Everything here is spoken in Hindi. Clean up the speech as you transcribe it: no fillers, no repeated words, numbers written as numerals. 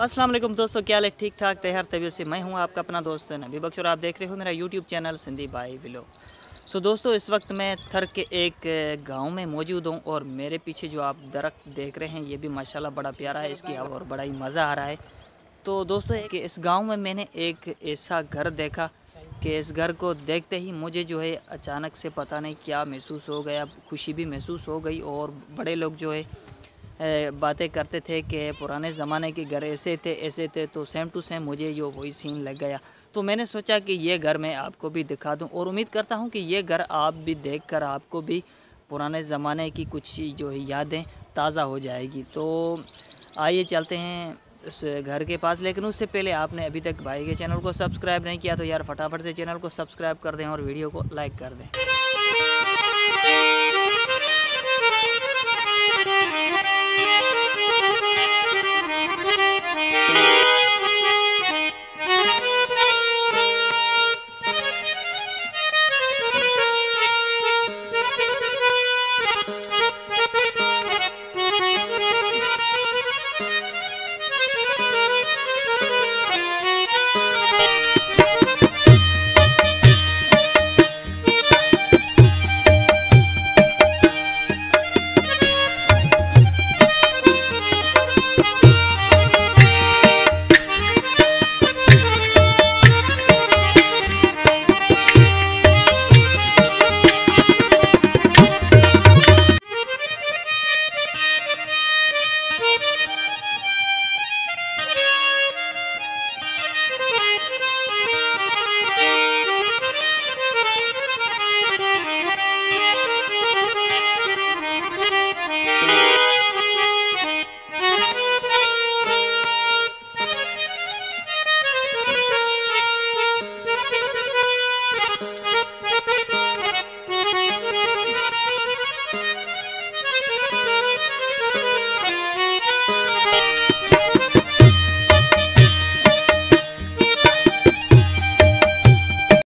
अस्सलाम वालेकुम दोस्तों, क्या हाल है? ठीक ठाक तैयार तबीयत से मैं हूं आपका अपना दोस्त नबी बख्श और आप देख रहे हो मेरा यूट्यूब चैनल सिंधी भाई व्लॉग। दोस्तों, इस वक्त मैं थर के एक गांव में मौजूद हूं और मेरे पीछे जो आप दरख्त देख रहे हैं ये भी माशाल्लाह बड़ा प्यारा है, इसकी हवा और बड़ा ही मज़ा आ रहा है। तो दोस्तों, इस गाँव में मैंने एक ऐसा घर देखा कि इस घर को देखते ही मुझे जो है अचानक से पता नहीं क्या महसूस हो गया, खुशी भी महसूस हो गई। और बड़े लोग जो है बातें करते थे कि पुराने ज़माने के घर ऐसे थे, तो सेम टू सेम मुझे यो वही सीन लग गया। तो मैंने सोचा कि ये घर मैं आपको भी दिखा दूं और उम्मीद करता हूं कि ये घर आप भी देखकर आपको भी पुराने ज़माने की कुछ जो है यादें ताज़ा हो जाएगी। तो आइए चलते हैं उस घर के पास, लेकिन उससे पहले आपने अभी तक भाई के चैनल को सब्सक्राइब नहीं किया तो यार फटाफट से चैनल को सब्सक्राइब कर दें और वीडियो को लाइक कर दें।